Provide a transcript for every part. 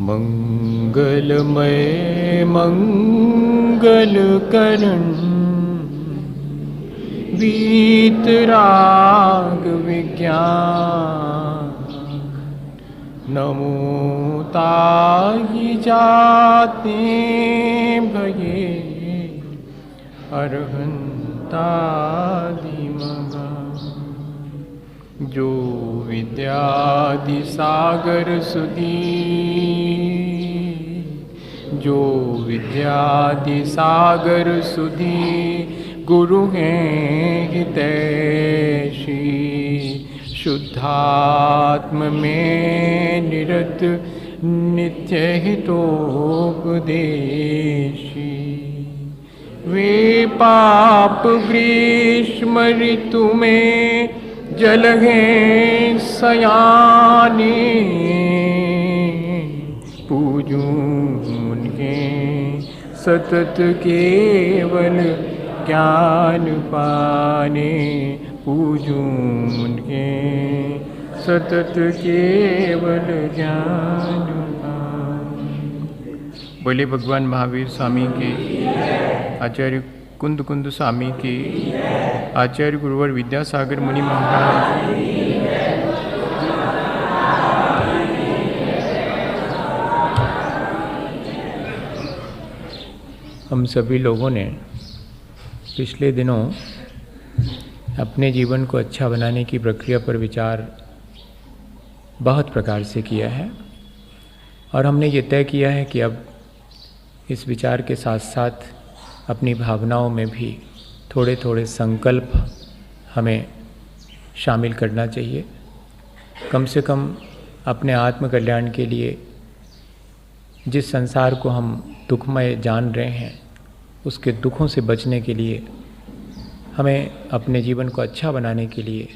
मंगलमय मंगलकरण वीतराग विज्ञान नमो ताहि जाते भये अरहंतादि मगा। जो विद्यादि सागर सुधी, जो विद्यादि सागर सुधी गुरु हैं हितैषी। शुद्धात्म में निरत नित्य हितोपदेशी। वे पाप ग्रीष्म ऋतु में जल हैं सयाने। पूजूं उनके सतत केवल ज्ञान पाने। पूजूं उनके सतत केवल ज्ञान पाने। बोले भगवान महावीर स्वामी के, आचार्य कुंद कुंद स्वामी की, आचार्य गुरुवर विद्यासागर मुनि महाराज। हम सभी लोगों ने पिछले दिनों अपने जीवन को अच्छा बनाने की प्रक्रिया पर विचार बहुत प्रकार से किया है, और हमने ये तय किया है कि अब इस विचार के साथ साथ अपनी भावनाओं में भी थोड़े थोड़े संकल्प हमें शामिल करना चाहिए। कम से कम अपने आत्म कल्याण के लिए जिस संसार को हम दुखमय जान रहे हैं, उसके दुखों से बचने के लिए हमें अपने जीवन को अच्छा बनाने के लिए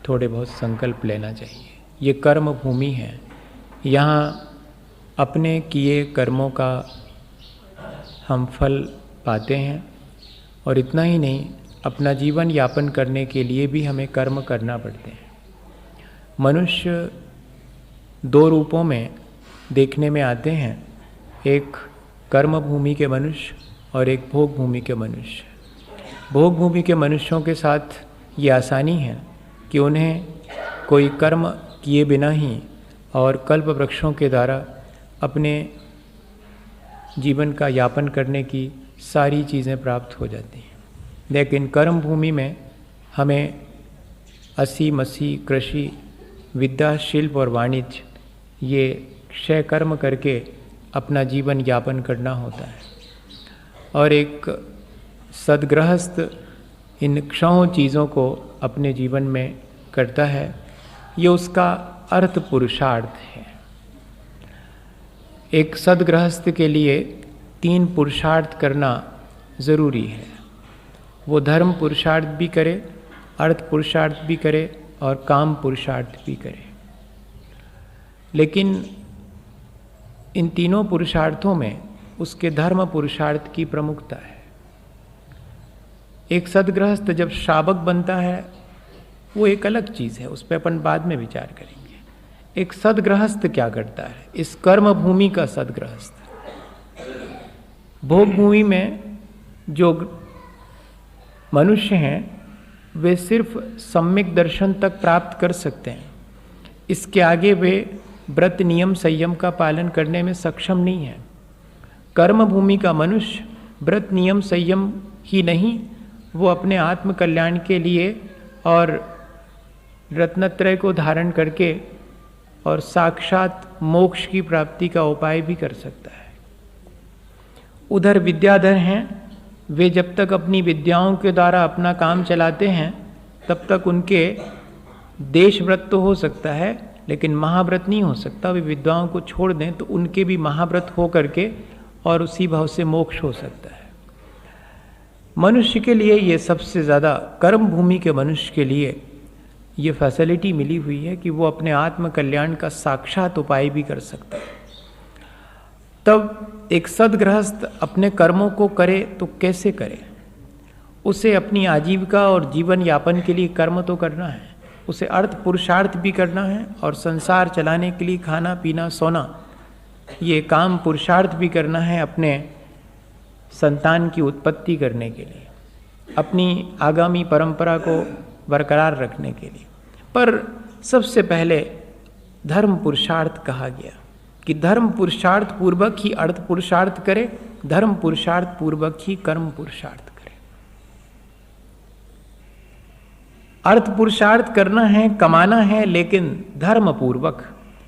थोड़े बहुत संकल्प लेना चाहिए। ये कर्म भूमि है, यहाँ अपने किए कर्मों का हम फल पाते हैं, और इतना ही नहीं, अपना जीवन यापन करने के लिए भी हमें कर्म करना पड़ते हैं। मनुष्य दो रूपों में देखने में आते हैं, एक कर्म भूमि के मनुष्य और एक भोग भूमि के मनुष्य। भोग भूमि के मनुष्यों के साथ ये आसानी है कि उन्हें कोई कर्म किए बिना ही और कल्प वृक्षों के द्वारा अपने जीवन का यापन करने की सारी चीज़ें प्राप्त हो जाती हैं। लेकिन कर्म भूमि में हमें असी मसी कृषि विद्या शिल्प और वाणिज्य ये क्षय कर्म करके अपना जीवन यापन करना होता है, और एक सद्गृहस्थ इन क्षयों चीज़ों को अपने जीवन में करता है। ये उसका अर्थ पुरुषार्थ है। एक सद्गृहस्थ के लिए 3 पुरुषार्थ करना ज़रूरी है। वो धर्म पुरुषार्थ भी करे, अर्थ पुरुषार्थ भी करे और काम पुरुषार्थ भी करे। लेकिन इन तीनों पुरुषार्थों में उसके धर्म पुरुषार्थ की प्रमुखता है। एक सद्गृहस्थ जब श्रावक बनता है वो एक अलग चीज़ है, उस पर अपन बाद में विचार करेंगे। एक सद्गृहस्थ क्या करता है, इस कर्म भूमि का सद्गृहस्थ। भोग भूमि में जो मनुष्य हैं वे सिर्फ सम्यक दर्शन तक प्राप्त कर सकते हैं, इसके आगे वे व्रत नियम संयम का पालन करने में सक्षम नहीं है। कर्म भूमि का मनुष्य व्रत नियम संयम ही नहीं, वो अपने आत्म कल्याण के लिए और रत्नत्रय को धारण करके और साक्षात मोक्ष की प्राप्ति का उपाय भी कर सकता है। उधर विद्याधर हैं, वे जब तक अपनी विद्याओं के द्वारा अपना काम चलाते हैं तब तक उनके देशव्रत तो हो सकता है, लेकिन महाव्रत नहीं हो सकता। वे विद्याओं को छोड़ दें तो उनके भी महाव्रत हो करके और उसी भाव से मोक्ष हो सकता है। मनुष्य के लिए ये सबसे ज़्यादा, कर्म भूमि के मनुष्य के लिए ये फैसिलिटी मिली हुई है कि वो अपने आत्म कल्याण का साक्षात उपाय भी कर सकता है। तब एक सद्गृहस्थ अपने कर्मों को करे तो कैसे करे? उसे अपनी आजीविका और जीवन यापन के लिए कर्म तो करना है, उसे अर्थ पुरुषार्थ भी करना है, और संसार चलाने के लिए खाना पीना सोना, ये काम पुरुषार्थ भी करना है, अपने संतान की उत्पत्ति करने के लिए, अपनी आगामी परंपरा को बरकरार रखने के लिए। पर सबसे पहले धर्म पुरुषार्थ कहा गया कि धर्म पुरुषार्थ पूर्वक ही अर्थ पुरुषार्थ करे, धर्म पुरुषार्थ पूर्वक ही कर्म पुरुषार्थ करे। अर्थ पुरुषार्थ करना है, कमाना है, लेकिन धर्म पूर्वक,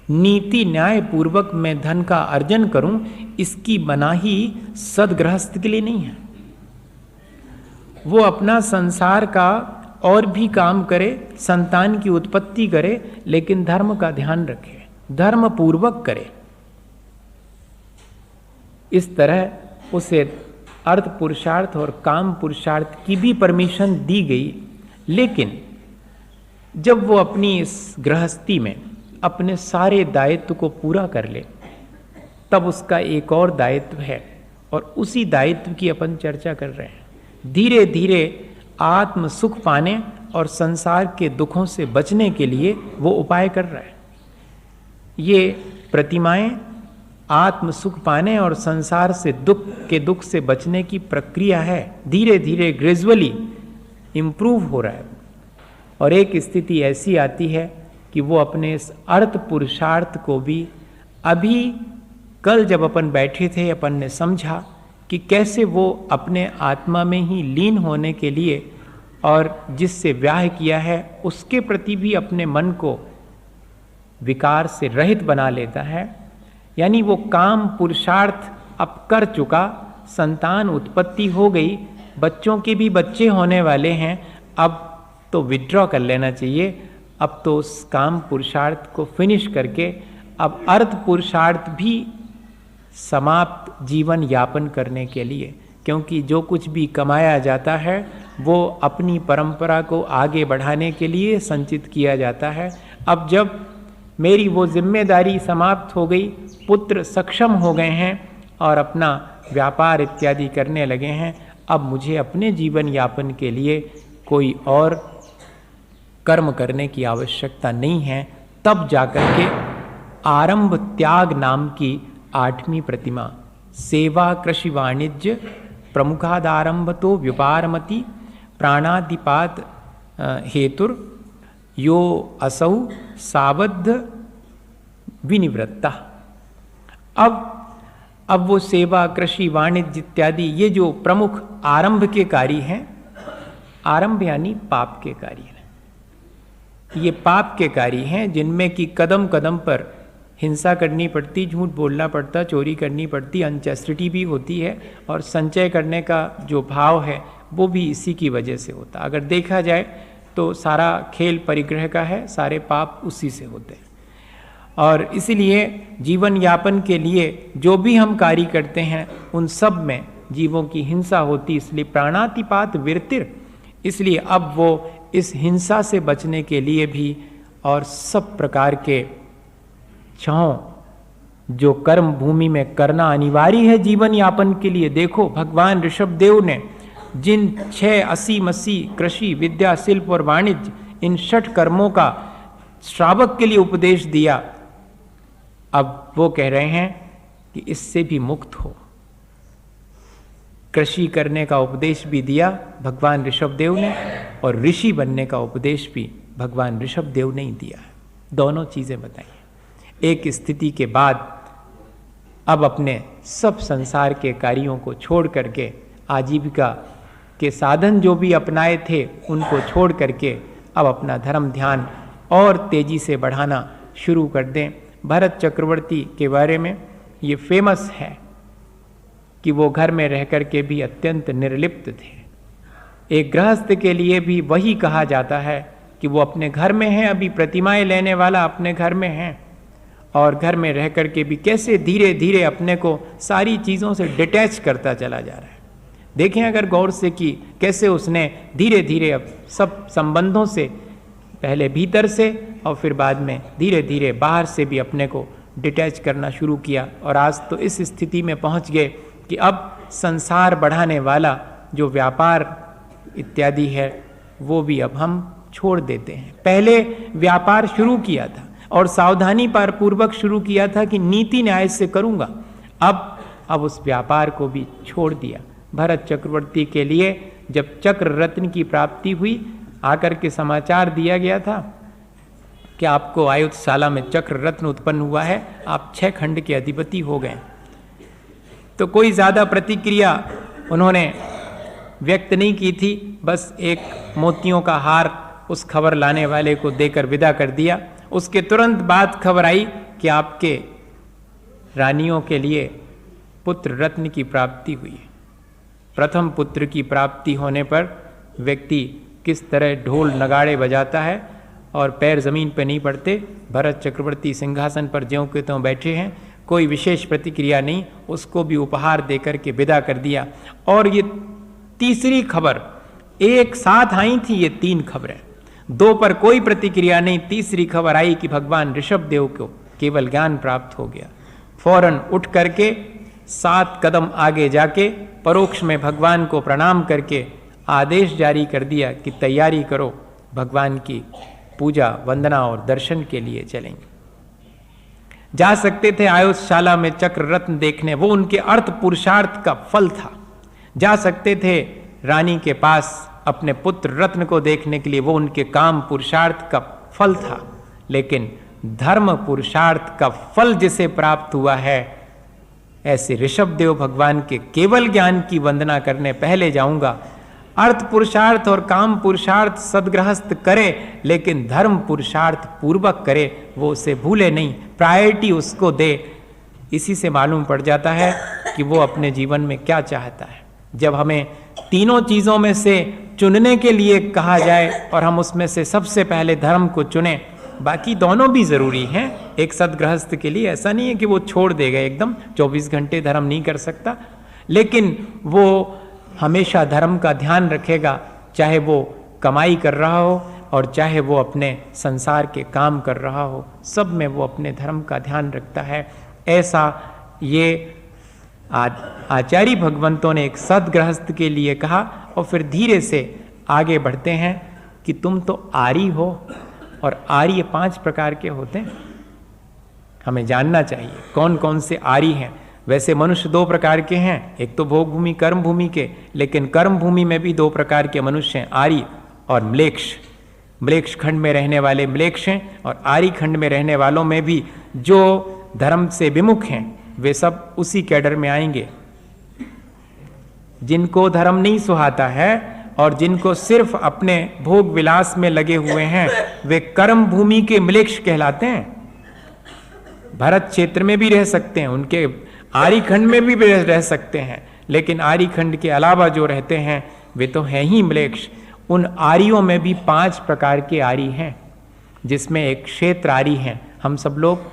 नीति न्याय पूर्वक मैं धन का अर्जन करूं, इसकी मनाही सद्गृहस्थ के लिए नहीं है। वो अपना संसार का और भी काम करे, संतान की उत्पत्ति करे, लेकिन धर्म का ध्यान रखे, धर्म पूर्वक करे। इस तरह उसे अर्थ पुरुषार्थ और काम पुरुषार्थ की भी परमिशन दी गई। लेकिन जब वो अपनी इस गृहस्थी में अपने सारे दायित्व को पूरा कर ले, तब उसका एक और दायित्व है, और उसी दायित्व की अपन चर्चा कर रहे हैं। धीरे धीरे आत्म सुख पाने और संसार के दुखों से बचने के लिए वो उपाय कर रहा है। ये प्रतिमाएं आत्म सुख पाने और संसार से दुख से बचने की प्रक्रिया है। धीरे धीरे ग्रेजुअली इम्प्रूव हो रहा है, और एक स्थिति ऐसी आती है कि वो अपने इस अर्थ पुरुषार्थ को भी, अभी कल जब अपन बैठे थे, अपन ने समझा कि कैसे वो अपने आत्मा में ही लीन होने के लिए और जिससे व्याह किया है उसके प्रति भी अपने मन को विकार से रहित बना लेता है। यानी वो काम पुरुषार्थ अब कर चुका, संतान उत्पत्ति हो गई, बच्चों के भी बच्चे होने वाले हैं, अब तो विड्रॉ कर लेना चाहिए। अब तो उस काम पुरुषार्थ को फिनिश करके अब अर्थ पुरुषार्थ भी समाप्त जीवन यापन करने के लिए, क्योंकि जो कुछ भी कमाया जाता है वो अपनी परंपरा को आगे बढ़ाने के लिए संचित किया जाता है। अब जब मेरी वो जिम्मेदारी समाप्त हो गई, पुत्र सक्षम हो गए हैं और अपना व्यापार इत्यादि करने लगे हैं, अब मुझे अपने जीवन यापन के लिए कोई और कर्म करने की आवश्यकता नहीं है। तब जाकर के आरंभ त्याग नाम की 8वीं प्रतिमा, सेवा कृषि वाणिज्य प्रमुखादारंभ तो व्यापारमति प्राणादिपात हेतुर यो असौ साबद्ध विनिवृत्ता। अब वो सेवा कृषि वाणिज्य इत्यादि ये जो प्रमुख आरंभ के कार्य हैं, आरंभ यानी पाप के कार्य हैं, ये पाप के कार्य हैं जिनमें कि कदम कदम पर हिंसा करनी पड़ती, झूठ बोलना पड़ता, चोरी करनी पड़ती, अनचेस्टिटी भी होती है, और संचय करने का जो भाव है वो भी इसी की वजह से होता। अगर देखा जाए तो सारा खेल परिग्रह का है, सारे पाप उसी से होते हैं। और इसलिए जीवन यापन के लिए जो भी हम कार्य करते हैं उन सब में जीवों की हिंसा होती, इसलिए प्राणातिपात विरतिर, इसलिए अब वो इस हिंसा से बचने के लिए भी और सब प्रकार के छहों जो कर्म भूमि में करना अनिवार्य है जीवन यापन के लिए। देखो भगवान ऋषभदेव ने जिन 6 80 मसी कृषि विद्या शिल्प और वाणिज्य इन 6 कर्मों का श्रावक के लिए उपदेश दिया, अब वो कह रहे हैं कि इससे भी मुक्त हो। कृषि करने का उपदेश भी दिया भगवान ऋषभदेव ने, और ऋषि बनने का उपदेश भी भगवान ऋषभदेव ने ही दिया है। दोनों चीजें बताई। एक स्थिति के बाद अब अपने सब संसार के कार्यों को छोड़ करके, आजीविका के साधन जो भी अपनाए थे उनको छोड़ करके अब अपना धर्म ध्यान और तेजी से बढ़ाना शुरू कर दें। भरत चक्रवर्ती के बारे में ये फेमस है कि वो घर में रह कर के भी अत्यंत निर्लिप्त थे। एक गृहस्थ के लिए भी वही कहा जाता है कि वो अपने घर में है, अभी प्रतिमाएं लेने वाला अपने घर में है, और घर में रह कर के भी कैसे धीरे धीरे अपने को सारी चीज़ों से डिटैच करता चला जा रहा है। देखें अगर गौर से कि कैसे उसने धीरे धीरे अब सब संबंधों से, पहले भीतर से और फिर बाद में धीरे धीरे बाहर से भी अपने को डिटैच करना शुरू किया। और आज तो इस स्थिति में पहुंच गए कि अब संसार बढ़ाने वाला जो व्यापार इत्यादि है वो भी अब हम छोड़ देते हैं। पहले व्यापार शुरू किया था और सावधानी पूर्वक शुरू किया था कि नीति न्याय से करूंगा, अब उस व्यापार को भी छोड़ दिया। भरत चक्रवर्ती के लिए जब चक्र रत्न की प्राप्ति हुई, आकर के समाचार दिया गया था कि आपको आयुधशाला में चक्र रत्न उत्पन्न हुआ है, आप 6 खंड के अधिपति हो गए। तो कोई ज्यादा प्रतिक्रिया उन्होंने व्यक्त नहीं की थी, बस एक मोतियों का हार उस खबर लाने वाले को देकर विदा कर दिया। उसके तुरंत बाद खबर आई कि आपके रानियों के लिए पुत्र रत्न की प्राप्ति हुई है। प्रथम पुत्र की प्राप्ति होने पर व्यक्ति किस तरह ढोल नगाड़े बजाता है और पैर जमीन पर नहीं पड़ते। भरत चक्रवर्ती सिंहासन पर ज्यों के त्यों बैठे हैं, कोई विशेष प्रतिक्रिया नहीं, उसको भी उपहार देकर के विदा कर दिया। और ये तीसरी खबर एक साथ आई थी, ये 3 खबरें, 2 पर कोई प्रतिक्रिया नहीं। तीसरी खबर आई कि भगवान ऋषभ देव को केवल ज्ञान प्राप्त हो गया। फौरन उठ करके 7 कदम आगे जाके परोक्ष में भगवान को प्रणाम करके आदेश जारी कर दिया कि तैयारी करो, भगवान की पूजा वंदना और दर्शन के लिए चलेंगे। जा सकते थे आयुधशाला में चक्र रत्न देखने, वो उनके अर्थ पुरुषार्थ का फल था। जा सकते थे रानी के पास अपने पुत्र रत्न को देखने के लिए, वो उनके काम पुरुषार्थ का फल था। लेकिन धर्म पुरुषार्थ का फल जिसे प्राप्त हुआ है, ऐसे ऋषभ देव भगवान के केवल ज्ञान की वंदना करने पहले जाऊंगा। अर्थ पुरुषार्थ और काम पुरुषार्थ सदगृहस्थ करे, लेकिन धर्म पुरुषार्थ पूर्वक करे, वो उसे भूले नहीं, प्रायोरिटी उसको दे। इसी से मालूम पड़ जाता है कि वो अपने जीवन में क्या चाहता है। जब हमें तीनों चीजों में से चुनने के लिए कहा जाए और हम उसमें से सबसे पहले धर्म को चुने, बाकी दोनों भी जरूरी हैं। एक सदगृहस्थ के लिए ऐसा नहीं है कि वो छोड़ देगा एकदम, 24 घंटे धर्म नहीं कर सकता, लेकिन वो हमेशा धर्म का ध्यान रखेगा, चाहे वो कमाई कर रहा हो और चाहे वो अपने संसार के काम कर रहा हो, सब में वो अपने धर्म का ध्यान रखता है। ऐसा ये आचार्य भगवंतों ने एक सदगृहस्थ के लिए कहा। और फिर धीरे से आगे बढ़ते हैं कि तुम तो आर्य हो, और आर्य 5 प्रकार के होते हैं, हमें जानना चाहिए कौन कौन से आर्य हैं। वैसे मनुष्य 2 प्रकार के हैं, एक तो भोग भूमि कर्म भूमि के, लेकिन कर्म भूमि में भी 2 प्रकार के मनुष्य हैं, आर्य और म्लेच्छ। म्लेच्छ खंड में रहने वाले म्लेच्छ हैं, और आर्य खंड में रहने वालों में भी जो धर्म से विमुख हैं वे सब उसी कैडर में आएंगे। जिनको धर्म नहीं सुहाता है और जिनको सिर्फ अपने भोग विलास में लगे हुए हैं, वे कर्म भूमि के म्लेच्छ कहलाते हैं। भरत क्षेत्र में भी रह सकते हैं, उनके आर्य खंड में भी रह सकते हैं, लेकिन आर्य खंड के अलावा जो रहते हैं वे तो हैं ही म्लेच्छ। उन आर्यों में भी 5 प्रकार के आर्य हैं, जिसमें एक क्षेत्र आर्य हैं। हम सब लोग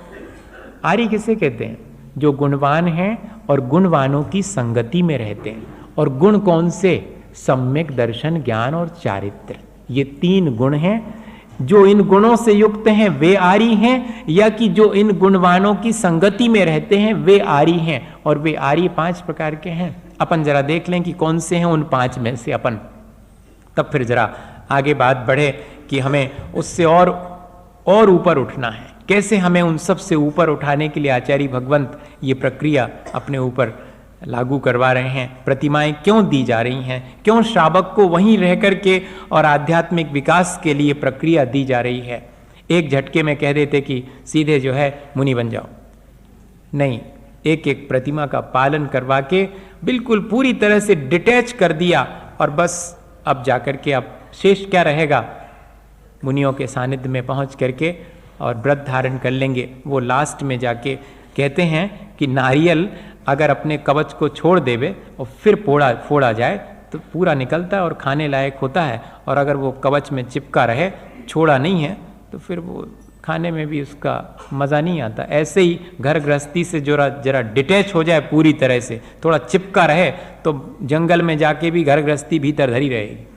आर्य किसे कहते हैं? जो गुणवान हैं और गुणवानों की संगति में रहते हैं। और गुण कौन से? सम्यक दर्शन, ज्ञान और चारित्र, ये 3 गुण हैं। जो इन गुणों से युक्त हैं वे आर्य हैं, या कि जो इन गुणवानों की संगति में रहते हैं वे आर्य हैं। और वे आर्य 5 प्रकार के हैं। अपन जरा देख लें कि कौन से हैं उन 5 में से अपन, तब फिर जरा आगे बात बढ़े कि हमें उससे और ऊपर उठना है। कैसे हमें उन सब से ऊपर उठाने के लिए आचार्य भगवंत ये प्रक्रिया अपने ऊपर लागू करवा रहे हैं। प्रतिमाएं क्यों दी जा रही हैं, क्यों श्रावक को वहीं रह करके और आध्यात्मिक विकास के लिए प्रक्रिया दी जा रही है। एक झटके में कह देते कि सीधे जो है मुनि बन जाओ, नहीं, एक एक प्रतिमा का पालन करवा के बिल्कुल पूरी तरह से डिटैच कर दिया। और बस अब जाकर के अब शेष क्या रहेगा, मुनियों के सानिध्य में पहुंच करके और व्रत धारण कर लेंगे। वो लास्ट में जाके कहते हैं कि नारियल अगर अपने कवच को छोड़ देवे और फिर फोड़ा जाए तो पूरा निकलता है और खाने लायक होता है, और अगर वो कवच में चिपका रहे, छोड़ा नहीं है, तो फिर वो खाने में भी उसका मज़ा नहीं आता। ऐसे ही घर गृहस्थी से जरा डिटैच हो जाए पूरी तरह से, थोड़ा चिपका रहे, तो जंगल में जाके भी घर गृहस्थी भीतर धरी रहेगी।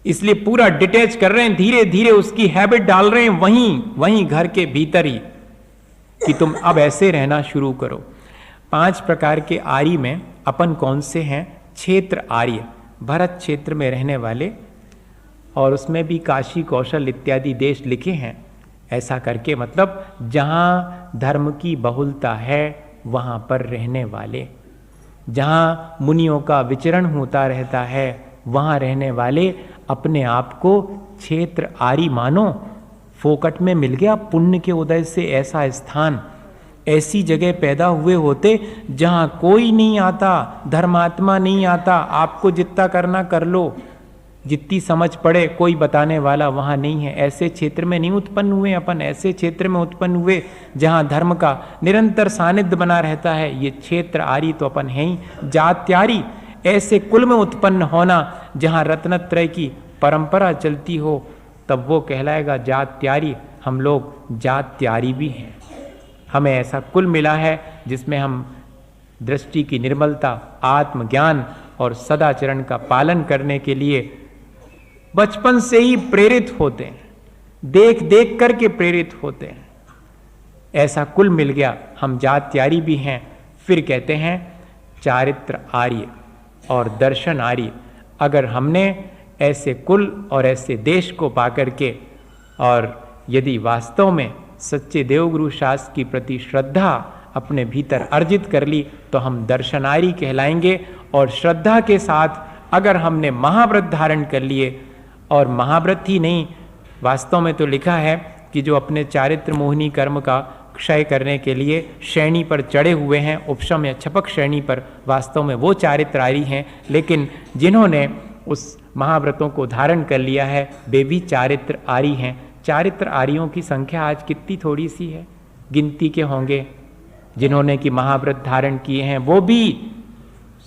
इसलिए पूरा डिटैच कर रहे हैं, धीरे धीरे उसकी हैबिट डाल रहे हैं वहीं घर के भीतर ही, कि तुम अब ऐसे रहना शुरू करो। 5 प्रकार के आर्य में अपन कौन से हैं? क्षेत्र आर्य, भरत क्षेत्र में रहने वाले, और उसमें भी काशी, कौशल इत्यादि देश लिखे हैं। ऐसा करके मतलब जहां धर्म की बहुलता है वहां पर रहने वाले, जहां मुनियों का विचरण होता रहता है वहां रहने वाले, अपने आप को क्षेत्र आर्य मानो। फोकट में मिल गया पुण्य के उदय से ऐसा स्थान, ऐसी जगह पैदा हुए होते जहां कोई नहीं आता, धर्मात्मा नहीं आता, आपको जितना करना कर लो, जितनी समझ पड़े, कोई बताने वाला वहां नहीं है। ऐसे क्षेत्र में नहीं उत्पन्न हुए अपन, ऐसे क्षेत्र में उत्पन्न हुए जहां धर्म का निरंतर सानिध्य बना रहता है। ये क्षेत्र आर्य तो अपन है ही। जात्यारी, ऐसे कुल में उत्पन्न होना जहां रत्नत्रय की परंपरा चलती हो, तब वो कहलाएगा जात्यारी। हम लोग जात्यारी भी हैं, हमें ऐसा कुल मिला है जिसमें हम दृष्टि की निर्मलता, आत्मज्ञान और सदाचरण का पालन करने के लिए बचपन से ही प्रेरित होते हैं, देख देख करके प्रेरित होते हैं। ऐसा कुल मिल गया, हम जात्यारी भी हैं। फिर कहते हैं चारित्र आर्य और दर्शन आर्य। अगर हमने ऐसे कुल और ऐसे देश को पाकर के, और यदि वास्तव में सच्चे देवगुरु शास्त्र की प्रति श्रद्धा अपने भीतर अर्जित कर ली, तो हम दर्शनारी कहलाएंगे। और श्रद्धा के साथ अगर हमने महाव्रत धारण कर लिए, और महाव्रत ही नहीं, वास्तव में तो लिखा है कि जो अपने चारित्र मोहिनी कर्म का क्षय करने के लिए श्रेणी पर चढ़े हुए हैं, उपशम या छपक श्रेणी पर, वास्तव में वो चारित्रारी हैं। लेकिन जिन्होंने उस महाव्रतों को धारण कर लिया है वे भी चारित्र आर्य हैं। चारित्र आर्यों की संख्या आज कितनी थोड़ी सी है, गिनती के होंगे। जिन्होंने कि महाव्रत धारण किए हैं वो भी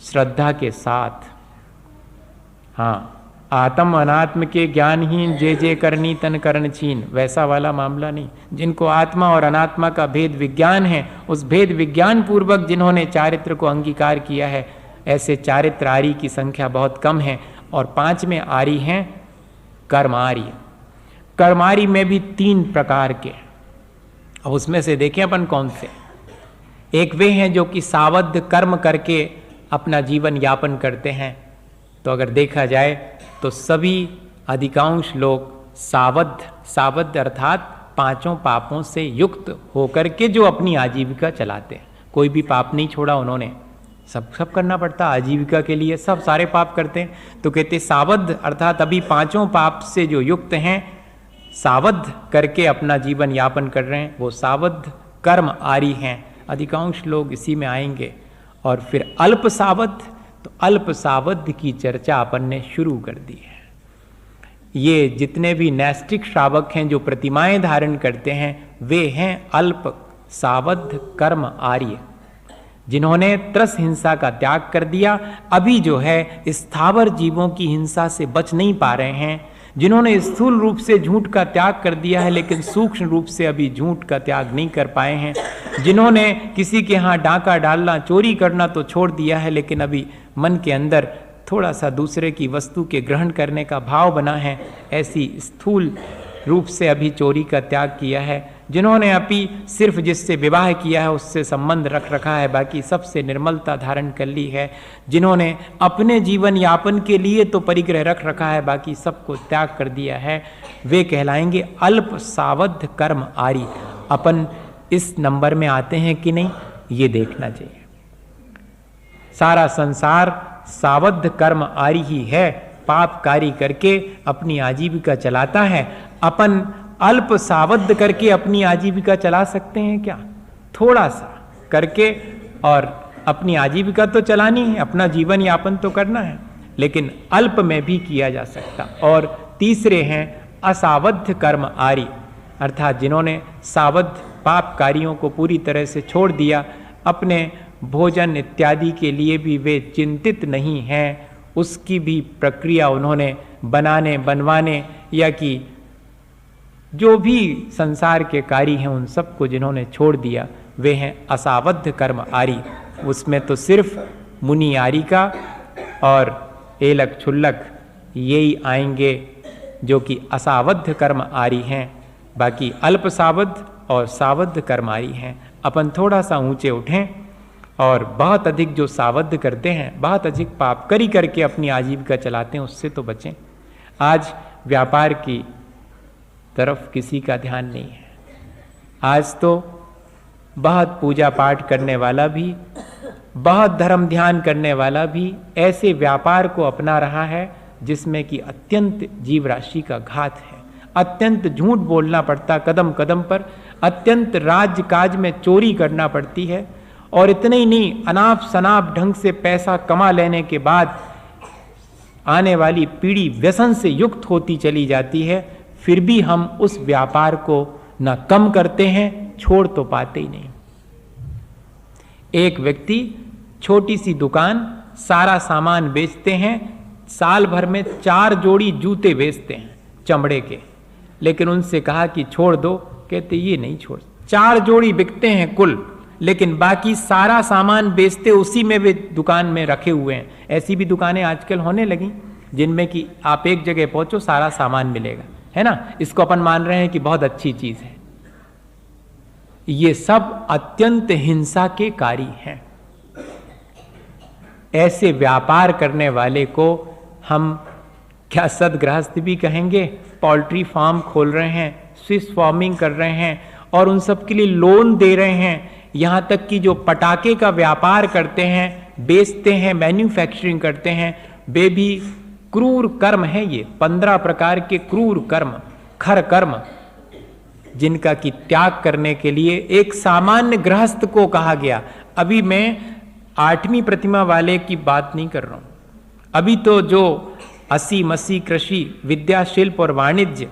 श्रद्धा के साथ। हाँ, आत्म अनात्म के ज्ञानहीन जे जे करनी तन करण छीन, वैसा वाला मामला नहीं। जिनको आत्मा और अनात्मा का भेद विज्ञान है, उस भेद विज्ञान पूर्वक जिन्होंने चारित्र को अंगीकार किया है, ऐसे चारित्र आर्य की संख्या बहुत कम है। और 5वें आर्य हैं कर्मार्य। कर्मार्य में भी 3 प्रकार के, अब उसमें से देखें अपन कौन से। एक वे हैं जो कि सावध कर्म करके अपना जीवन यापन करते हैं। तो अगर देखा जाए तो सभी अधिकांश लोग सावध अर्थात 5 पापों से युक्त होकर के जो अपनी आजीविका चलाते हैं। कोई भी पाप नहीं छोड़ा उन्होंने, सब करना पड़ता आजीविका के लिए, सब सारे पाप करते हैं। तो कहते सावध अर्थात अभी 5 पाप से जो युक्त हैं, सावध करके अपना जीवन यापन कर रहे हैं, वो सावध कर्म आर्य हैं। अधिकांश लोग इसी में आएंगे। और फिर अल्प सावध, तो अल्प सावध की चर्चा अपन ने शुरू कर दी है। ये जितने भी नैष्टिक श्रावक हैं जो प्रतिमाएं धारण करते हैं, वे हैं अल्प सावध कर्म आर्य, जिन्होंने त्रस हिंसा का त्याग कर दिया। अभी जो है स्थावर जीवों की हिंसा से बच नहीं पा रहे हैं, जिन्होंने स्थूल रूप से झूठ का त्याग कर दिया है लेकिन सूक्ष्म रूप से अभी झूठ का त्याग नहीं कर पाए हैं, जिन्होंने किसी के यहाँ डाका डालना, चोरी करना तो छोड़ दिया है लेकिन अभी मन के अंदर थोड़ा सा दूसरे की वस्तु के ग्रहण करने का भाव बना है, ऐसी स्थूल रूप से अभी चोरी का त्याग किया है, जिन्होंने अभी सिर्फ जिससे विवाह किया है उससे संबंध रख रखा है, बाकी सबसे निर्मलता धारण कर ली है, जिन्होंने अपने जीवन यापन के लिए तो परिग्रह रख रखा है, बाकी सबको त्याग कर दिया है, वे कहलाएंगे अल्प सावध कर्म आर्य। अपन इस नंबर में आते हैं कि नहीं, ये देखना चाहिए। सारा संसार सावध कर्म आर्य ही है, पाप कार्य करके अपनी आजीविका चलाता है। अपन अल्प सावध करके अपनी आजीविका चला सकते हैं क्या? थोड़ा सा करके, और अपनी आजीविका तो चलानी है, अपना जीवन यापन तो करना है, लेकिन अल्प में भी किया जा सकता। और तीसरे हैं असावध कर्म आर्य, अर्थात जिन्होंने सावध पाप कार्यों को पूरी तरह से छोड़ दिया, अपने भोजन इत्यादि के लिए भी वे चिंतित नहीं हैं, उसकी भी प्रक्रिया उन्होंने बनाने बनवाने या कि जो भी संसार के कार्य हैं उन सबको जिन्होंने छोड़ दिया, वे हैं असावध कर्म आर्य। उसमें तो सिर्फ मुनि आरिका और एलक छुल्लक यही आएंगे जो कि असावद्ध कर्म आरी हैं, बाकी अल्प सावद्ध और सावद्ध कर्मारी हैं। अपन थोड़ा सा ऊंचे उठें और बहुत अधिक जो सावद्ध करते हैं, बहुत अधिक पाप करी करके अपनी आजीविका चलाते हैं, उससे तो बचें। आज व्यापार की तरफ किसी का ध्यान नहीं है। आज तो बहुत पूजा पाठ करने वाला भी, बहुत धर्म ध्यान करने वाला भी ऐसे व्यापार को अपना रहा है जिसमें कि अत्यंत जीव राशि का घात है, अत्यंत झूठ बोलना पड़ता कदम कदम पर, अत्यंत राज्य काज में चोरी करना पड़ती है। और इतने ही नहीं, अनाप शनाप ढंग से पैसा कमा लेने के बाद आने वाली पीढ़ी व्यसन से युक्त होती चली जाती है, फिर भी हम उस व्यापार को न कम करते हैं, छोड़ तो पाते ही नहीं। एक व्यक्ति छोटी सी दुकान, सारा सामान बेचते हैं, साल भर में 4 जोड़ी जूते बेचते हैं चमड़े के, लेकिन उनसे कहा कि छोड़ दो, कहते ये नहीं छोड़। 4 जोड़ी बिकते हैं कुल, लेकिन बाकी सारा सामान बेचते उसी में वे दुकान में रखे हुए हैं। ऐसी भी दुकानें आजकल होने लगी जिनमें कि आप एक जगह पहुंचो सारा सामान मिलेगा, है ना। इसको अपन मान रहे हैं कि बहुत अच्छी चीज है। ये सब अत्यंत हिंसा के कार्य हैं। ऐसे व्यापार करने वाले को हम क्या सदगृहस्थ भी कहेंगे? पोल्ट्री फार्म खोल रहे हैं, स्विस फार्मिंग कर रहे हैं और उन सब के लिए लोन दे रहे हैं। यहाँ तक कि जो पटाखे का व्यापार करते हैं, बेचते हैं, मैन्युफैक्चरिंग करते हैं, वे भी क्रूर कर्म है। ये 15 प्रकार के क्रूर कर्म, खर कर्म, जिनका कि त्याग करने के लिए एक सामान्य गृहस्थ को कहा गया। अभी मैं 8वीं प्रतिमा वाले की बात नहीं कर रहा हूं। अभी तो जो 80 मसी कृषि, विद्या, शिल्प और वाणिज्य,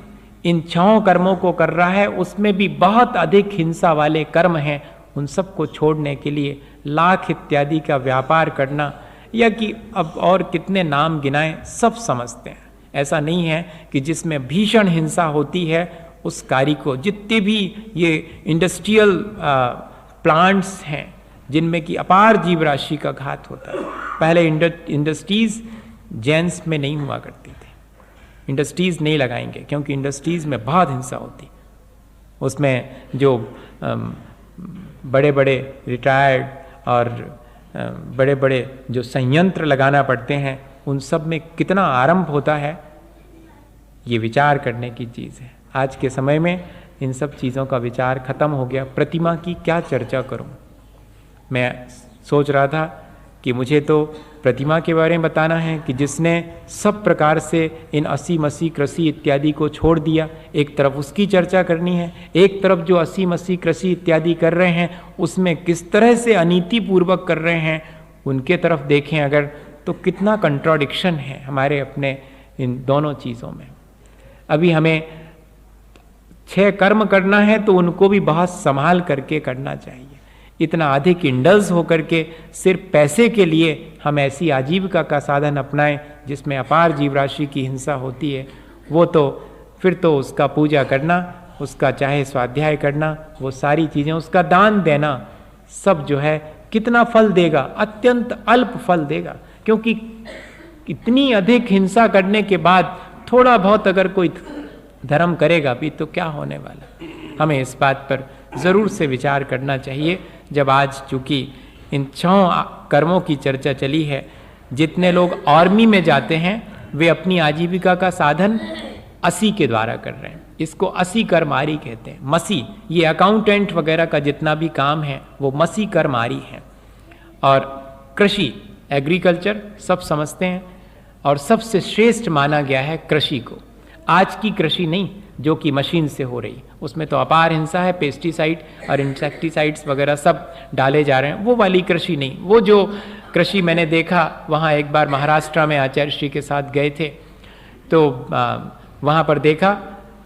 इन 6 कर्मों को कर रहा है, उसमें भी बहुत अधिक हिंसा वाले कर्म हैं। उन सबको छोड़ने के लिए लाख इत्यादि का व्यापार करना, या कि अब और कितने नाम गिनाएं, सब समझते हैं। ऐसा नहीं है कि जिसमें भीषण हिंसा होती है उस कार्य को, जितने भी ये इंडस्ट्रियल प्लांट्स हैं जिनमें कि अपार जीव राशि का घात होता है। पहले इंडस्ट्रीज जेंट्स में नहीं हुआ करती थी। इंडस्ट्रीज नहीं लगाएंगे क्योंकि इंडस्ट्रीज में बहुत हिंसा होती। उसमें जो बड़े बड़े रिटायर्ड और बड़े बड़े जो संयंत्र लगाना पड़ते हैं, उन सब में कितना आरंभ होता है, ये विचार करने की चीज़ है। आज के समय में इन सब चीज़ों का विचार खत्म हो गया। प्रतिमा की क्या चर्चा करूं? मैं सोच रहा था कि मुझे तो प्रतिमा के बारे में बताना है कि जिसने सब प्रकार से इन 80 मसी कृषि इत्यादि को छोड़ दिया। एक तरफ उसकी चर्चा करनी है, एक तरफ जो 80 मसी कृषि इत्यादि कर रहे हैं उसमें किस तरह से अनीति पूर्वक कर रहे हैं, उनके तरफ देखें अगर, तो कितना कंट्राडिक्शन है हमारे अपने इन दोनों चीज़ों में। अभी हमें 6 कर्म करना है तो उनको भी बहुत संभाल करके करना चाहिए। इतना अधिक इंडल्ज होकर के सिर्फ पैसे के लिए हम ऐसी आजीविका का साधन अपनाएं जिसमें अपार जीव राशि की हिंसा होती है, वो तो फिर तो उसका पूजा करना, उसका चाहे स्वाध्याय करना, वो सारी चीज़ें, उसका दान देना, सब जो है कितना फल देगा? अत्यंत अल्प फल देगा। क्योंकि इतनी अधिक हिंसा करने के बाद थोड़ा बहुत अगर कोई धर्म करेगा भी तो क्या होने वाला? हमें इस बात पर ज़रूर से विचार करना चाहिए। जब आज चूँकि इन 6 कर्मों की चर्चा चली है, जितने लोग आर्मी में जाते हैं वे अपनी आजीविका का साधन 80 के द्वारा कर रहे हैं। इसको 80 कर्मारी कहते हैं। मसी, ये अकाउंटेंट वगैरह का जितना भी काम है वो मसी कर्मारी है। और कृषि, एग्रीकल्चर सब समझते हैं और सबसे श्रेष्ठ माना गया है कृषि को। आज की कृषि नहीं जो कि मशीन से हो रही, उसमें तो अपार हिंसा है, पेस्टिसाइड और इंसेक्टिसाइड्स वगैरह सब डाले जा रहे हैं। वो वाली कृषि नहीं। वो जो कृषि मैंने देखा, वहाँ एक बार महाराष्ट्र में आचार्य श्री के साथ गए थे तो वहाँ पर देखा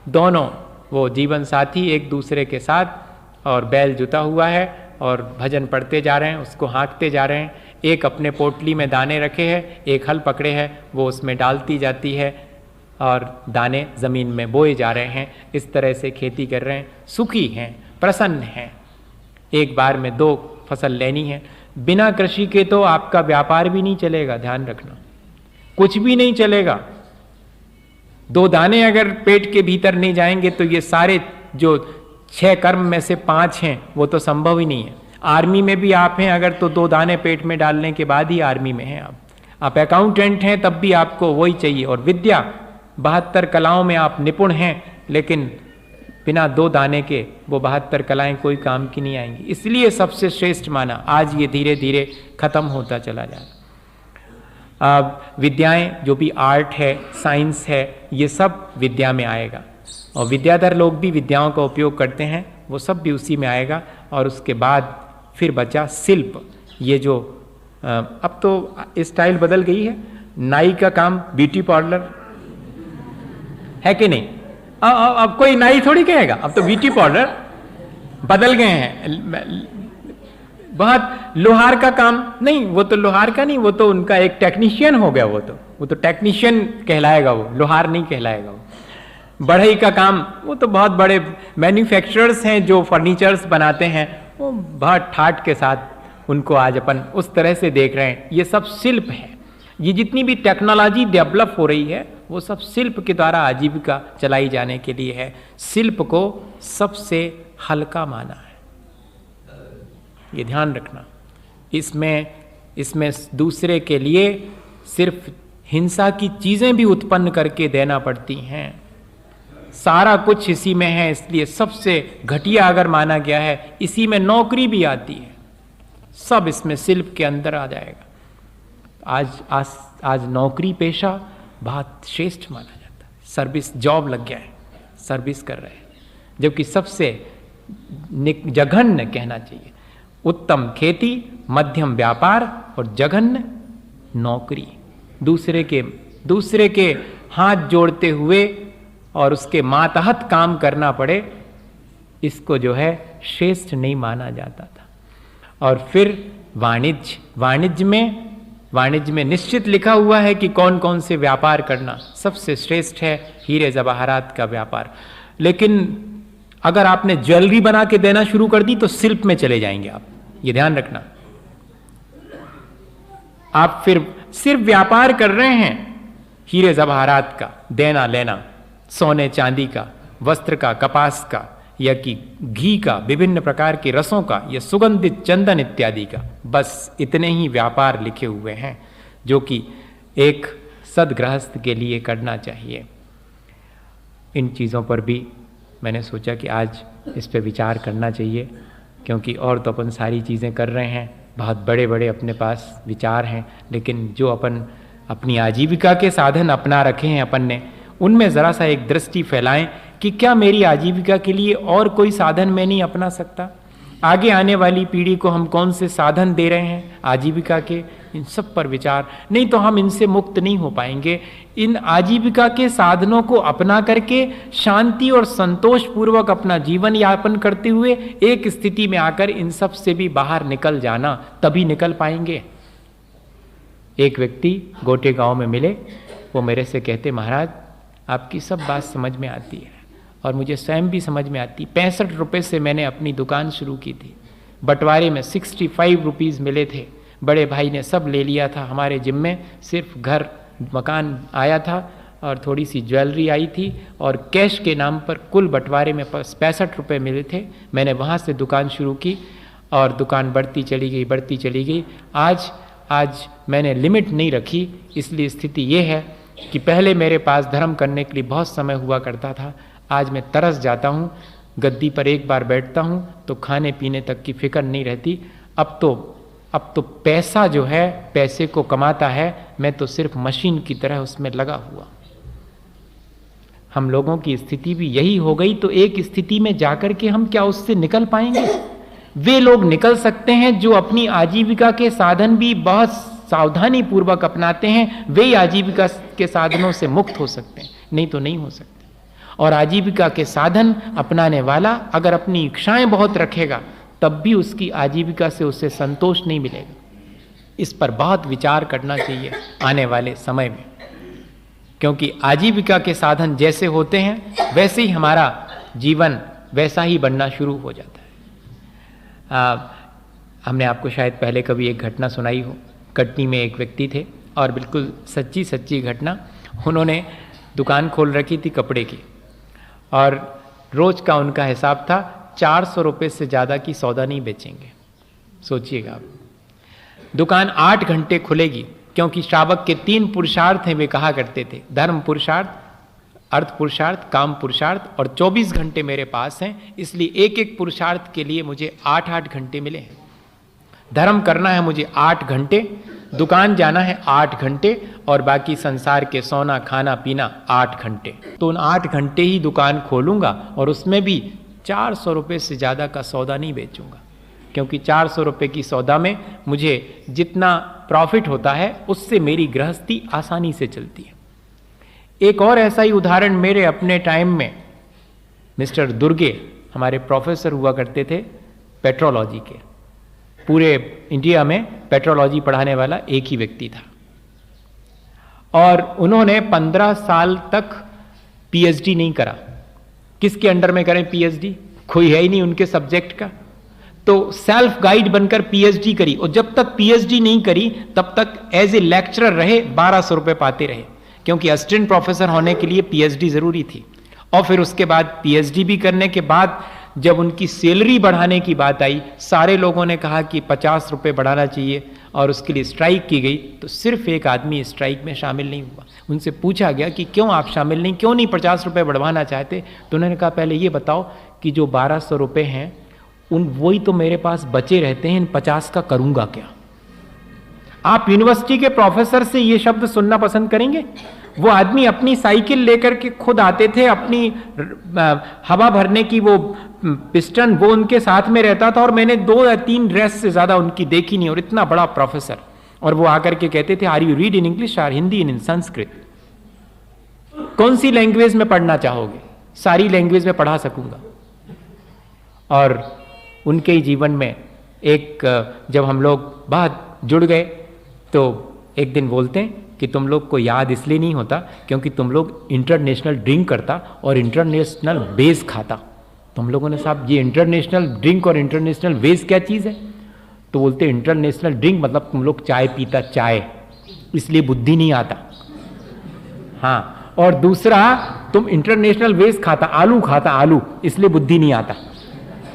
दोनों वो जीवन साथी एक दूसरे के साथ, और बैल जुता हुआ है और भजन पढ़ते जा रहे हैं, उसको हाँकते जा रहे हैं। एक अपने पोटली में दाने रखे हैं, एक हल पकड़े है, वो उसमें डालती जाती है और दाने ज़मीन में बोए जा रहे हैं। इस तरह से खेती कर रहे हैं, सुखी हैं, प्रसन्न हैं। एक बार में 2 फसल लेनी है, बिना कृषि के तो आपका व्यापार भी नहीं चलेगा, ध्यान रखना, कुछ भी नहीं चलेगा। 2 दाने अगर पेट के भीतर नहीं जाएंगे तो ये सारे जो 6 कर्म में से 5 हैं वो तो संभव ही नहीं है। आर्मी में भी आप हैं अगर, तो 2 दाने पेट में डालने के बाद ही आर्मी में हैं आप अकाउंटेंट हैं तब भी आपको वही चाहिए। और विद्या 72 कलाओं में आप निपुण हैं, लेकिन बिना 2 दाने के वो 72 कलाएं कोई काम की नहीं आएंगी। इसलिए सबसे श्रेष्ठ माना। आज ये धीरे धीरे खत्म होता चला जा रहा। अब विद्याएं जो भी आर्ट है, साइंस है, ये सब विद्या में आएगा। और विद्याधर लोग भी विद्याओं का उपयोग करते हैं, वो सब भी उसी में आएगा। और उसके बाद फिर बचा शिल्प। ये जो अब तो स्टाइल बदल गई है, नाई का काम ब्यूटी पार्लर है कि नहीं? अब कोई नाई थोड़ी कहेगा, अब तो ब्यूटी पार्लर बदल गए हैं। बहुत लोहार का काम नहीं, वो तो लोहार का नहीं, वो तो उनका एक टेक्नीशियन हो गया। वो तो टेक्नीशियन कहलाएगा, वो लोहार नहीं कहलाएगा। वो बढ़ई का काम, वो तो बहुत बड़े मैन्युफैक्चरर्स हैं जो फर्नीचर्स बनाते हैं, वो बहुत ठाट के साथ उनको आज अपन उस तरह से देख रहे हैं। ये सब शिल्प है। ये जितनी भी टेक्नोलॉजी डेवलप हो रही है वो सब शिल्प के द्वारा आजीविका चलाई जाने के लिए है। शिल्प को सबसे हल्का माना है, ये ध्यान रखना। इसमें दूसरे के लिए सिर्फ हिंसा की चीजें भी उत्पन्न करके देना पड़ती हैं। सारा कुछ इसी में है, इसलिए सबसे घटिया अगर माना गया है, इसी में नौकरी भी आती है, सब इसमें शिल्प के अंदर आ जाएगा। आज नौकरी पेशा बहुत श्रेष्ठ माना जाता है। सर्विस जॉब लग गया है, सर्विस कर रहे हैं, जबकि सबसे जघन्य कहना चाहिए उत्तम खेती, मध्यम व्यापार और जघन्य नौकरी। दूसरे के हाथ जोड़ते हुए और उसके मातहत काम करना पड़े, इसको जो है श्रेष्ठ नहीं माना जाता था। और फिर वाणिज्य में निश्चित लिखा हुआ है कि कौन कौन से व्यापार करना। सबसे श्रेष्ठ है हीरे जवाहरात का व्यापार। लेकिन अगर आपने ज्वेलरी बना के देना शुरू कर दी तो शिल्प में चले जाएंगे आप, ये ध्यान रखना। आप फिर सिर्फ व्यापार कर रहे हैं हीरे जवाहरात का, देना लेना, सोने चांदी का, वस्त्र का, कपास का, या कि घी का, विभिन्न प्रकार के रसों का, या सुगंधित चंदन इत्यादि का, बस इतने ही व्यापार लिखे हुए हैं जो कि एक सदगृहस्थ के लिए करना चाहिए। इन चीज़ों पर भी मैंने सोचा कि आज इस पे विचार करना चाहिए, क्योंकि और तो अपन सारी चीज़ें कर रहे हैं, बहुत बड़े बड़े अपने पास विचार हैं, लेकिन जो अपन अपनी आजीविका के साधन अपना रखे हैं अपन ने, उनमें ज़रा सा एक दृष्टि फैलाएं कि क्या मेरी आजीविका के लिए और कोई साधन मैं नहीं अपना सकता। आगे आने वाली पीढ़ी को हम कौन से साधन दे रहे हैं आजीविका के, इन सब पर विचार। नहीं तो हम इनसे मुक्त नहीं हो पाएंगे। इन आजीविका के साधनों को अपना करके शांति और संतोष पूर्वक अपना जीवन यापन करते हुए एक स्थिति में आकर इन सब से भी बाहर निकल जाना, तभी निकल पाएंगे। एक व्यक्ति गोटे गांव में मिले, वो मेरे से कहते, महाराज आपकी सब बात समझ में आती है और मुझे स्वयं भी समझ में आती। 65 रुपये से मैंने अपनी दुकान शुरू की थी, बंटवारे में 65 रुपीज़ मिले थे, बड़े भाई ने सब ले लिया था, हमारे जिम्मे सिर्फ घर मकान आया था और थोड़ी सी ज्वेलरी आई थी, और कैश के नाम पर कुल बंटवारे में 65 रुपये मिले थे। मैंने वहाँ से दुकान शुरू की और दुकान बढ़ती चली गई। आज मैंने लिमिट नहीं रखी, इसलिए स्थिति ये है कि पहले मेरे पास धर्म करने के लिए बहुत समय हुआ करता था, आज मैं तरस जाता हूँ। गद्दी पर एक बार बैठता हूँ तो खाने पीने तक की फिक्र नहीं रहती। अब तो पैसा जो है, पैसे को कमाता है, मैं तो सिर्फ मशीन की तरह उसमें लगा हुआ। हम लोगों की स्थिति भी यही हो गई, तो एक स्थिति में जाकर के हम क्या उससे निकल पाएंगे? वे लोग निकल सकते हैं जो अपनी आजीविका के साधन भी बहुत सावधानी पूर्वक अपनाते हैं, वे आजीविका के साधनों से मुक्त हो सकते हैं, नहीं तो नहीं हो सकते। और आजीविका के साधन अपनाने वाला अगर अपनी इच्छाएं बहुत रखेगा, तब भी उसकी आजीविका से उसे संतोष नहीं मिलेगा। इस पर बहुत विचार करना चाहिए आने वाले समय में, क्योंकि आजीविका के साधन जैसे होते हैं वैसे ही हमारा जीवन वैसा ही बनना शुरू हो जाता है। हमने आपको शायद पहले कभी एक घटना सुनाई हो। कटनी में एक व्यक्ति थे और बिल्कुल सच्ची सच्ची घटना। उन्होंने दुकान खोल रखी थी कपड़े की और रोज का उनका हिसाब था 400 रुपये से ज़्यादा की सौदा नहीं बेचेंगे। सोचिएगा आप, दुकान 8 घंटे खुलेगी क्योंकि श्रावक के 3 पुरुषार्थ हैं, वे कहा करते थे, धर्म पुरुषार्थ, अर्थ पुरुषार्थ, काम पुरुषार्थ, और 24 घंटे मेरे पास हैं, इसलिए एक एक पुरुषार्थ के लिए मुझे 8-8 घंटे मिले हैं। धर्म करना है मुझे 8 घंटे, दुकान जाना है 8 घंटे, और बाकी संसार के सोना खाना पीना 8 घंटे। तो उन 8 घंटे ही दुकान खोलूंगा और उसमें भी 400 रुपये से ज़्यादा का सौदा नहीं बेचूंगा, क्योंकि 400 रुपये की सौदा में मुझे जितना प्रॉफिट होता है उससे मेरी गृहस्थी आसानी से चलती है। एक और ऐसा ही उदाहरण मेरे अपने टाइम में, मिस्टर दुर्गे हमारे प्रोफेसर हुआ करते थे पेट्रोलॉजी के। पूरे इंडिया में पेट्रोलॉजी पढ़ाने वाला एक ही व्यक्ति था और उन्होंने 15 साल तक पीएचडी नहीं करा। किसके अंडर में करें पीएचडी? कोई है ही नहीं उनके सब्जेक्ट का। तो सेल्फ गाइड बनकर पीएचडी करी, और जब तक पीएचडी नहीं करी तब तक एज ए लेक्चरर रहे, 1200 रुपये पाते रहे, क्योंकि असिस्टेंट प्रोफेसर होने के लिए पीएचडी जरूरी थी। और फिर उसके बाद पीएचडी भी करने के बाद जब उनकी सैलरी बढ़ाने की बात आई, सारे लोगों ने कहा कि 50 रुपये बढ़ाना चाहिए और उसके लिए स्ट्राइक की गई, तो सिर्फ एक आदमी स्ट्राइक में शामिल नहीं हुआ। उनसे पूछा गया कि क्यों आप शामिल नहीं, क्यों नहीं 50 रुपये बढ़वाना चाहते? तो उन्होंने कहा पहले ये बताओ कि जो 1200 रुपये हैं उन वही तो मेरे पास बचे रहते हैं, इन 50 का करूंगा क्या? आप यूनिवर्सिटी के प्रोफेसर से ये शब्द सुनना पसंद करेंगे? वो आदमी अपनी साइकिल लेकर के खुद आते थे, अपनी हवा भरने की वो पिस्टन वो उनके साथ में रहता था, और मैंने 2 या 3 ड्रेस से ज्यादा उनकी देखी नहीं, और इतना बड़ा प्रोफेसर। और वो आकर के कहते थे, are you read in English or Hindi in Sanskrit? कौन सी लैंग्वेज में पढ़ना चाहोगे? सारी लैंग्वेज में पढ़ा सकूंगा। और उनके ही जीवन में एक, जब हम लोग बहुत जुड़ गए तो एक दिन बोलते हैं कि तुम लोग को याद इसलिए नहीं होता क्योंकि तुम लोग इंटरनेशनल ड्रिंक करता और इंटरनेशनल बेस खाता। तो हम लोगों ने, साहब ये इंटरनेशनल ड्रिंक और इंटरनेशनल बेस क्या चीज़ है? तो बोलते इंटरनेशनल ड्रिंक मतलब तुम लोग चाय पीता, चाय, इसलिए बुद्धि नहीं आता। हाँ, और दूसरा तुम इंटरनेशनल बेस खाता, आलू खाता, आलू, इसलिए बुद्धि नहीं आता।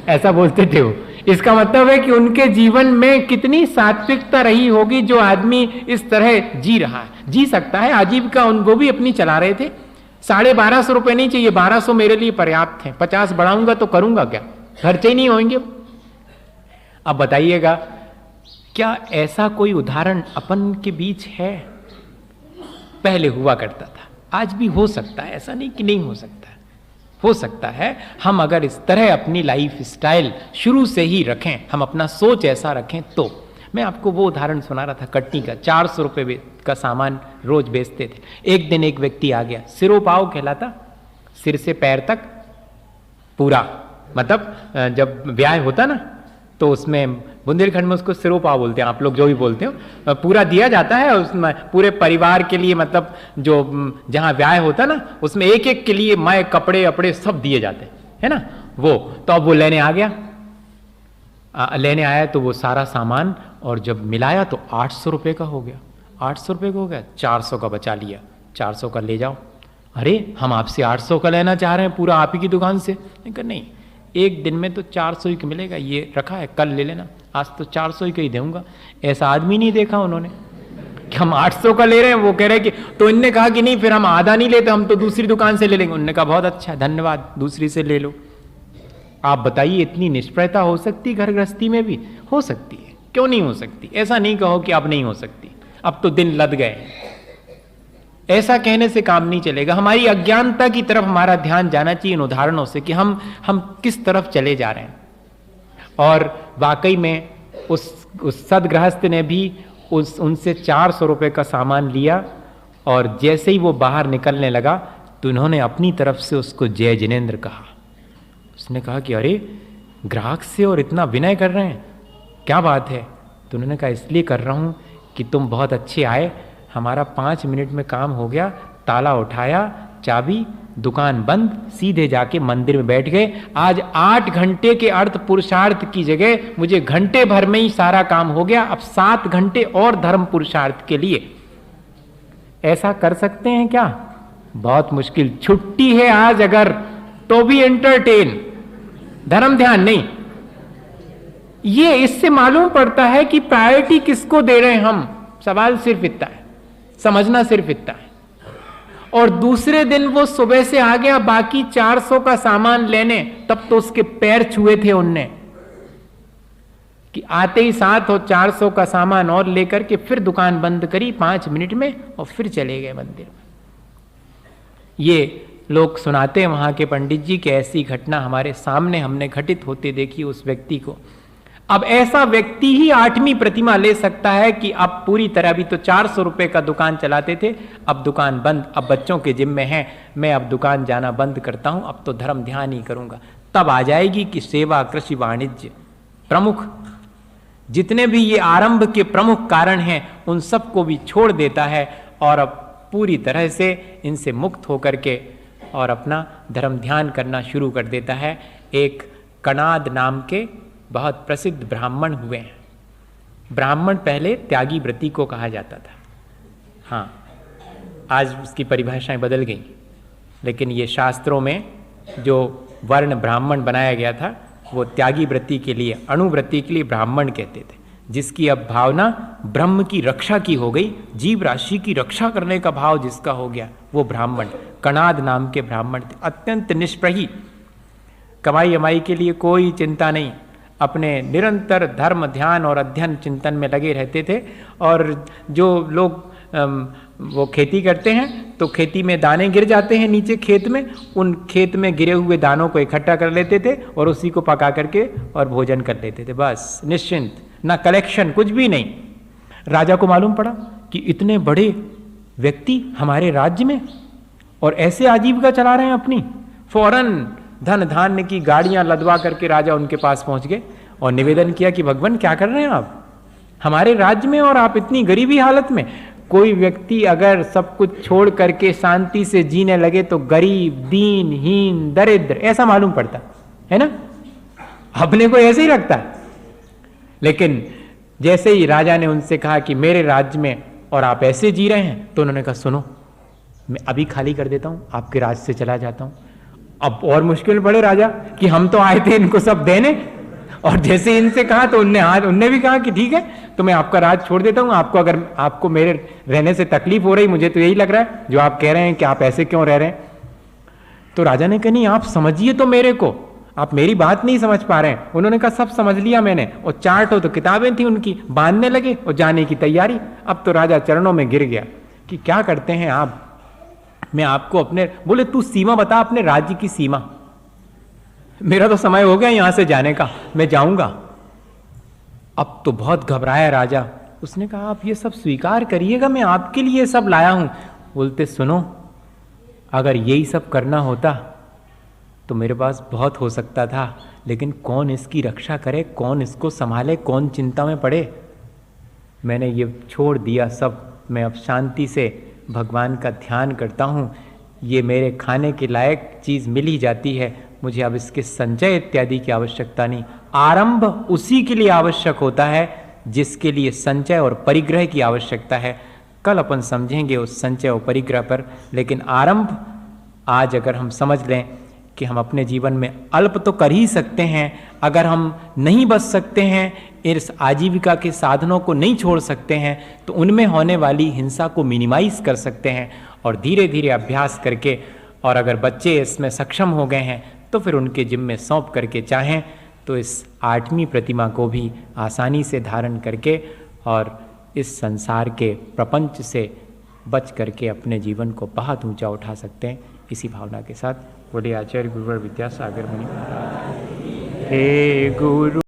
ऐसा बोलते थे वो। इसका मतलब है कि उनके जीवन में कितनी सात्विकता रही होगी, जो आदमी इस तरह जी रहा है, जी सकता है। आजीविका वो भी अपनी चला रहे थे। 1250 रुपये नहीं चाहिए, 1200 मेरे लिए पर्याप्त है। 50 बढ़ाऊंगा तो करूंगा क्या? खर्चे ही नहीं होंगे। अब बताइएगा, क्या ऐसा कोई उदाहरण अपन के बीच है? पहले हुआ करता था, आज भी हो सकता है, ऐसा नहीं कि नहीं हो सकता है। हो सकता है हम अगर इस तरह अपनी लाइफ स्टाइल शुरू से ही रखें, हम अपना सोच ऐसा रखें तो। मैं आपको वो उदाहरण सुना रहा था कटनी का। 400 रुपये का सामान रोज बेचते थे। एक दिन एक व्यक्ति आ गया, सिरोपाव कहलाता, सिर से पैर तक पूरा, मतलब जब ब्याह होता ना तो उसमें बुंदेलखंड में उसको सिरोपाव बोलते हैं, आप लोग जो भी बोलते हो, पूरा दिया जाता है उसमें पूरे परिवार के लिए। मतलब जो जहाँ ब्याह होता ना उसमें एक एक के लिए माए कपड़े अपड़े सब दिए जाते है ना। वो तो अब वो लेने आ गया, लेने आया तो वो सारा सामान, और जब मिलाया तो 800 रुपये का हो गया। 800 रुपये का हो गया, 400 का बचा लिया। 400 का ले जाओ। अरे हम आपसे 800 का लेना चाह रहे हैं पूरा आप ही की दुकान से। नहीं, एक दिन में तो 400 ही मिलेगा, ये रखा है, कल ले लेना, आज तो 400 ही दूंगा। ऐसा आदमी नहीं देखा उन्होंने कि हम 800 का ले रहे हैं, वो कह रहे कि, तो इनने कहा कि नहीं फिर हम आधा नहीं लेते, हम तो दूसरी दुकान से ले लेंगे। उन्होंने कहा बहुत अच्छा, धन्यवाद, दूसरी से ले लो। आप बताइए, इतनी निष्प्रयता हो सकती घर गृहस्थी में भी? हो सकती है, क्यों नहीं हो सकती? ऐसा नहीं कहो कि अब नहीं हो सकती, अब तो दिन लद गए। ऐसा कहने से काम नहीं चलेगा। हमारी अज्ञानता की तरफ हमारा ध्यान जाना चाहिए इन उदाहरणों से कि हम किस तरफ चले जा रहे हैं। और वाकई में उस सदगृहस्थ ने भी उनसे 400 रुपये का सामान लिया, और जैसे ही वो बाहर निकलने लगा तो उन्होंने अपनी तरफ से उसको जय जिनेंद्र कहा। उसने कहा कि अरे ग्राहक से और इतना विनय कर रहे हैं, क्या बात है? तो उन्होंने कहा इसलिए कर रहा हूँ कि तुम बहुत अच्छे आए, हमारा 5 मिनट में काम हो गया, ताला उठाया, चाबी दुकान बंद, सीधे जाके मंदिर में बैठ गए। आज 8 घंटे के अर्थ पुरुषार्थ की जगह मुझे घंटे भर में ही सारा काम हो गया, अब 7 घंटे और धर्म पुरुषार्थ के लिए। ऐसा कर सकते हैं क्या? बहुत मुश्किल। छुट्टी है आज अगर, तो भी एंटरटेन, धर्म ध्यान नहीं। ये इससे मालूम पड़ता है कि प्रायोरिटी किसको दे रहे हैं हम। सवाल सिर्फ इतना है, समझना सिर्फ इतना है। और दूसरे दिन वो सुबह से आ गया बाकी 400 का सामान लेने, तब तो उसके पैर छुए थे उनने कि आते ही साथ हो 400 का सामान और लेकर के फिर दुकान बंद करी 5 मिनट में और फिर चले गए मंदिर में। ये लोग सुनाते हैं वहां के पंडित जी कि ऐसी घटना हमारे सामने हमने घटित होते देखी उस व्यक्ति को। अब ऐसा व्यक्ति ही 8वीं प्रतिमा ले सकता है कि अब पूरी तरह, भी तो 400 रुपए का दुकान चलाते थे, अब दुकान बंद, अब बच्चों के जिम्मे हैं, मैं अब दुकान जाना बंद करता हूं, अब तो धर्म ध्यान ही करूंगा। तब आ जाएगी कि सेवा, कृषि, वाणिज्य प्रमुख जितने भी ये आरंभ के प्रमुख कारण हैं उन सबको भी छोड़ देता है और अब पूरी तरह से इनसे मुक्त होकर के और अपना धर्म ध्यान करना शुरू कर देता है। एक कणाद नाम के बहुत प्रसिद्ध ब्राह्मण हुए हैं। ब्राह्मण पहले त्यागी व्रती को कहा जाता था। हाँ, आज उसकी परिभाषाएं बदल गई, लेकिन ये शास्त्रों में जो वर्ण ब्राह्मण बनाया गया था वो त्यागी व्रती के लिए, अणुव्रती के लिए ब्राह्मण कहते थे। जिसकी अब भावना ब्रह्म की रक्षा की हो गई, जीव राशि की रक्षा करने का भाव जिसका हो गया, वो ब्राह्मण कणाद नाम के ब्राह्मण थे। अत्यंत निष्प्रही, कमाई अमाई के लिए कोई चिंता नहीं, अपने निरंतर धर्म ध्यान और अध्ययन चिंतन में लगे रहते थे। और जो लोग वो खेती करते हैं तो खेती में दाने गिर जाते हैं नीचे खेत में, उन खेत में गिरे हुए दानों को इकट्ठा कर लेते थे और उसी को पका करके और भोजन कर लेते थे, बस निश्चिंत, ना कलेक्शन, कुछ भी नहीं। राजा को मालूम पड़ा कि इतने बड़े व्यक्ति हमारे राज्य में और ऐसे आजीविका चला रहे हैं अपनी। फौरन धन धान्य की गाड़ियां लदवा करके राजा उनके पास पहुंच गए और निवेदन किया कि भगवान क्या कर रहे हैं आप हमारे राज्य में और आप इतनी गरीबी हालत में। कोई व्यक्ति अगर सब कुछ छोड़ करके शांति से जीने लगे तो गरीब, दीन, हीन, दरिद्र ऐसा मालूम पड़ता है ना, अपने को ऐसे ही लगता है। लेकिन जैसे ही राजा ने उनसे कहा कि मेरे राज्य में और आप ऐसे जी रहे हैं, तो उन्होंने कहा सुनो, मैं अभी खाली कर देता हूं, आपके राज्य से चला जाता हूं। अब और मुश्किल पड़े राजा कि हम तो आए थे इनको सब देने, और जैसे इनसे कहा तो उनने भी कहा कि ठीक है, तो मैं आपका राज छोड़ देता हूं। आपको अगर आपको मेरे रहने से तकलीफ हो रही, मुझे तो यही लग रहा है जो आप कह रहे हैं कि आप ऐसे क्यों रह रहे हैं। तो राजा ने कहा नहीं, आप समझिए तो मेरे को, आप मेरी बात नहीं समझ पा रहे हैं। उन्होंने कहा सब समझ लिया मैंने, और 4 तो किताबें थी उनकी, बांधने लगे और जाने की तैयारी। अब तो राजा चरणों में गिर गया कि क्या करते हैं आप, मैं आपको अपने, बोले तू सीमा बता अपने राज्य की सीमा, मेरा तो समय हो गया यहां से जाने का, मैं जाऊंगा। अब तो बहुत घबराया राजा, उसने कहा आप ये सब स्वीकार करिएगा, मैं आपके लिए सब लाया हूं। बोलते सुनो, अगर यही सब करना होता तो मेरे पास बहुत हो सकता था, लेकिन कौन इसकी रक्षा करे, कौन इसको संभाले, कौन चिंता में पड़े। मैंने ये छोड़ दिया सब, मैं अब शांति से भगवान का ध्यान करता हूँ। ये मेरे खाने के लायक चीज़ मिल ही जाती है, मुझे अब इसके संचय इत्यादि की आवश्यकता नहीं। आरंभ उसी के लिए आवश्यक होता है जिसके लिए संचय और परिग्रह की आवश्यकता है। कल अपन समझेंगे उस संचय और परिग्रह पर, लेकिन आरंभ आज अगर हम समझ लें कि हम अपने जीवन में अल्प तो कर ही सकते हैं, अगर हम नहीं बच सकते हैं, इस आजीविका के साधनों को नहीं छोड़ सकते हैं, तो उनमें होने वाली हिंसा को मिनिमाइज कर सकते हैं। और धीरे धीरे अभ्यास करके, और अगर बच्चे इसमें सक्षम हो गए हैं तो फिर उनके जिम्मे सौंप करके चाहें तो इस 8वीं प्रतिमा को भी आसानी से धारण करके और इस संसार के प्रपंच से बच करके अपने जीवन को बहुत ऊंचा उठा सकते हैं। इसी भावना के साथ बोले आचार्य गुरुवर विद्यासागर मुनि महाराज। हे गुरु।